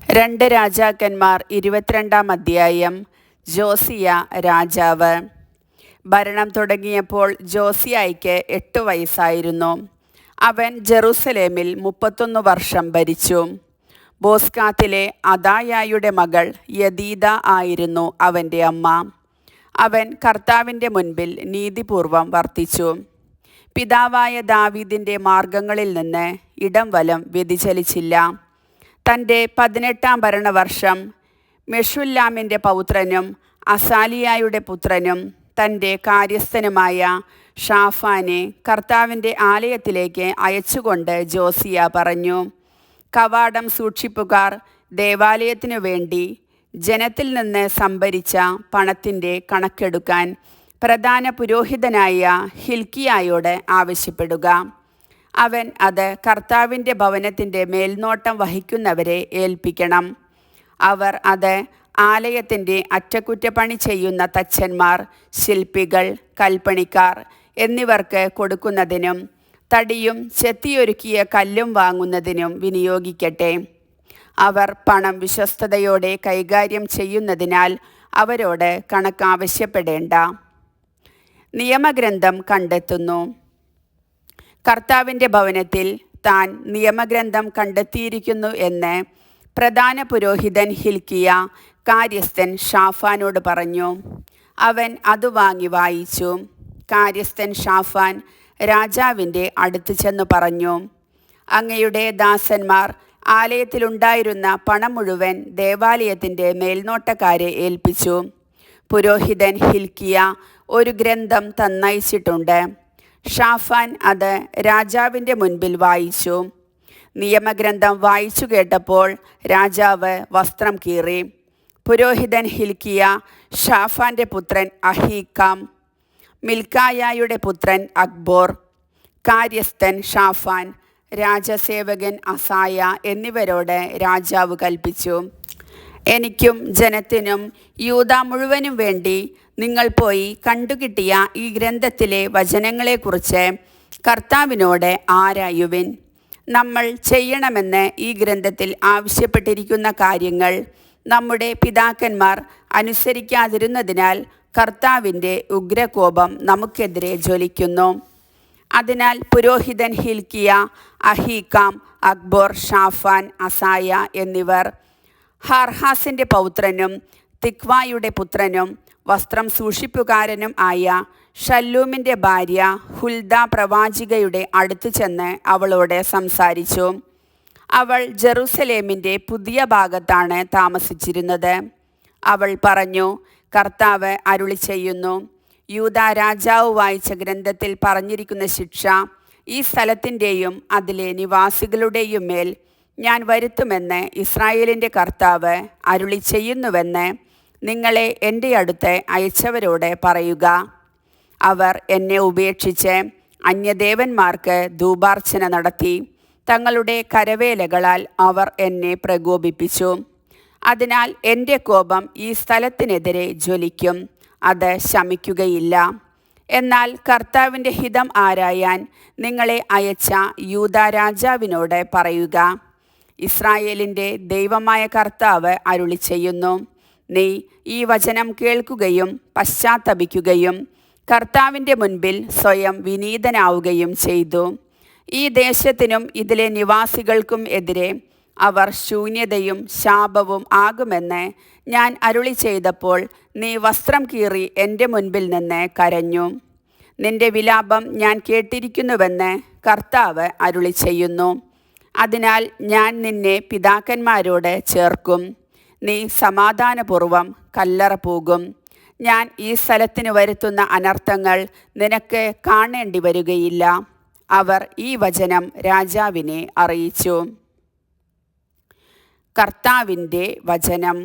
രണ്ട് രാജാക്കന്മാർ 22-ാം അധ്യായം. ജോസിയ രാജാവ്. ഭരണം തുടങ്ങിയപ്പോൾ ജോസിയായ്ക്ക് 8 വയസ്സായിരുന്നു. അവൻ ജെറുസലേമിൽ 31 വർഷം ഭരിച്ചു. ബോസ്കാത്തിലെ അദായായുടെ മകൾ യദീദ ആയിരുന്നു അവൻ്റെ അമ്മ. അവൻ കർത്താവിൻ്റെ മുൻപിൽ നീതിപൂർവം വർത്തിച്ചു. പിതാവായ ദാവീദിൻ്റെ മാർഗങ്ങളിൽ നിന്ന് ഇടം വലം വ്യതിചലിച്ചില്ല. തൻ്റെ 18-ാം ഭരണവർഷം മെഷുല്ലാമിൻ്റെ പൗത്രനും അസാലിയായുടെ പുത്രനും തൻ്റെ കാര്യസ്ഥനുമായ ഷാഫാനെ കർത്താവിൻ്റെ ആലയത്തിലേക്ക് അയച്ചുകൊണ്ട് ജോസിയ പറഞ്ഞു: കവാടം സൂക്ഷിപ്പുകാർ ദേവാലയത്തിനു വേണ്ടി ജനത്തിൽ നിന്ന് സംഭരിച്ച പണത്തിൻ്റെ കണക്കെടുക്കാൻ പ്രധാന പുരോഹിതനായ ഹിൽക്കിയായോട് ആവശ്യപ്പെടുക. അവൻ അത് കർത്താവിൻ്റെ ഭവനത്തിൻ്റെ മേൽനോട്ടം വഹിക്കുന്നവരെ ഏൽപ്പിക്കണം. അവർ അത് ആലയത്തിൻ്റെ അറ്റകുറ്റപ്പണി ചെയ്യുന്ന തച്ചന്മാർ, ശില്പികൾ, കൽപ്പണിക്കാർ എന്നിവർക്ക് കൊടുക്കുന്നതിനും തടിയും ചെത്തിയൊരുക്കിയ കല്ലും വാങ്ങുന്നതിനും വിനിയോഗിക്കട്ടെ. അവർ പണം വിശ്വസ്തയോടെ കൈകാര്യം ചെയ്യുന്നതിനാൽ അവരോട് കണക്കാവശ്യപ്പെടേണ്ട. നിയമഗ്രന്ഥം കണ്ടെത്തുന്നു. കർത്താവിൻ്റെ ഭവനത്തിൽ താൻ നിയമഗ്രന്ഥം കണ്ടെത്തിയിരിക്കുന്നു എന്ന് പ്രധാന പുരോഹിതൻ ഹിൽക്കിയ കാര്യസ്ഥൻ ഷാഫാനോട് പറഞ്ഞു. അവൻ അത് വാങ്ങി വായിച്ചു. കാര്യസ്ഥൻ ഷാഫാൻ രാജാവിൻ്റെ അടുത്ത് ചെന്ന് പറഞ്ഞു: അങ്ങയുടെ ദാസന്മാർ ആലയത്തിലുണ്ടായിരുന്ന പണം മുഴുവൻ ദേവാലയത്തിൻ്റെ മേൽനോട്ടക്കാരെ ഏൽപ്പിച്ചു. പുരോഹിതൻ ഹിൽക്കിയ ഒരു ഗ്രന്ഥം തന്നയച്ചിട്ടുണ്ട്. ഷാഫാൻ അത് രാജാവിൻ്റെ മുൻപിൽ വായിച്ചു. നിയമഗ്രന്ഥം വായിച്ചു കേട്ടപ്പോൾ രാജാവ് വസ്ത്രം കീറി. പുരോഹിതൻ ഹിൽക്കിയ ഷാഫാൻ്റെ പുത്രൻ അഹീക്കാം, മിൽക്കായായുടെ പുത്രൻ അക്ബോർ, കാര്യസ്ഥൻ ഷാഫാൻ, രാജസേവകൻ അസായ എന്നിവരോട് രാജാവ് കൽപ്പിച്ചു: എനിക്കും ജനത്തിനും യൂദാ മുഴുവനും വേണ്ടി നിങ്ങൾ പോയി കണ്ടുകിട്ടിയ ഈ ഗ്രന്ഥത്തിലെ വചനങ്ങളെക്കുറിച്ച് കർത്താവിനോട് ആരായുവിൻ. നമ്മൾ ചെയ്യണമെന്ന് ഈ ഗ്രന്ഥത്തിൽ ആവശ്യപ്പെട്ടിരിക്കുന്ന കാര്യങ്ങൾ നമ്മുടെ പിതാക്കന്മാർ അനുസരിക്കാതിരുന്നതിനാൽ കർത്താവിൻ്റെ ഉഗ്രകോപം നമുക്കെതിരെ ജ്വലിക്കുന്നു. അതിനാൽ പുരോഹിതൻ ഹിൽക്കിയ, അഹീക്കാം, അക്ബോർ, ഷാഫാൻ, അസായ എന്നിവർ ഹാർഹാസിൻ്റെ പൗത്രനും തിക്വായുടെ പുത്രനും വസ്ത്രം സൂക്ഷിപ്പുകാരനും ആയ ഷല്ലൂമിൻ്റെ ഭാര്യ ഹുൽദ പ്രവാചികയുടെ അടുത്ത് ചെന്ന് അവളോട് സംസാരിച്ചു. അവൾ ജെറുസലേമിൻ്റെ പുതിയ ഭാഗത്താണ് താമസിച്ചിരുന്നത്. അവൾ പറഞ്ഞു: കർത്താവ് അരുളി ചെയ്യുന്നു, യൂദാ രാജാവ് വായിച്ച ഗ്രന്ഥത്തിൽ പറഞ്ഞിരിക്കുന്ന ശിക്ഷ ഈ സ്ഥലത്തിൻ്റെയും അതിലെ നിവാസികളുടെയും മേൽ ഞാൻ വരുത്തുമെന്ന് ഇസ്രായേലിൻ്റെ കർത്താവ് അരുളി ചെയ്യുന്നുവെന്ന് നിങ്ങളെ എൻ്റെ അടുത്ത് അയച്ചവരോട് പറയുക. അവർ എന്നെ ഉപേക്ഷിച്ച് അന്യദേവന്മാർക്ക് ധൂപാർച്ചന നടത്തി. തങ്ങളുടെ കരവേലകളാൽ അവർ എന്നെ പ്രകോപിപ്പിച്ചു. അതിനാൽ എൻ്റെ കോപം ഈ സ്ഥലത്തിനെതിരെ ജ്വലിക്കും, അത് ശമിക്കുകയില്ല. എന്നാൽ കർത്താവിൻ്റെ ഹിതം ആരായാൻ നിങ്ങളെ അയച്ച യൂദാ രാജാവിനോട് പറയുക: ഇസ്രായേലിൻ്റെ ദൈവമായ കർത്താവ് അരുളി ചെയ്യുന്നു, നീ ഈ വചനം കേൾക്കുകയും പശ്ചാത്തപിക്കുകയും കർത്താവിൻ്റെ മുൻപിൽ സ്വയം വിനീതനാവുകയും ചെയ്തു. ഈ ദേശത്തിനും ഇതിലെ നിവാസികൾക്കും എതിരെ അവർ ശൂന്യതയും ശാപവും ആകുമെന്ന് ഞാൻ അരുളി ചെയ്തപ്പോൾ നീ വസ്ത്രം കീറി എൻ്റെ മുൻപിൽ നിന്ന് കരഞ്ഞു. നിന്റെ വിലാപം ഞാൻ കേട്ടിരിക്കുന്നുവെന്ന് കർത്താവ് അരുളി ചെയ്യുന്നു. അതിനാൽ ഞാൻ നിന്നെ പിതാക്കന്മാരോട് ചേർക്കും. നീ സമാധാനപൂർവം കല്ലറ പോകും. ഞാൻ ഈ സ്ഥലത്തിന് വരുത്തുന്ന അനർത്ഥങ്ങൾ നിനക്ക് കാണേണ്ടി വരികയില്ല. അവർ ഈ വചനം രാജാവിനെ അറിയിച്ചു. കർത്താവിൻ്റെ വചനം.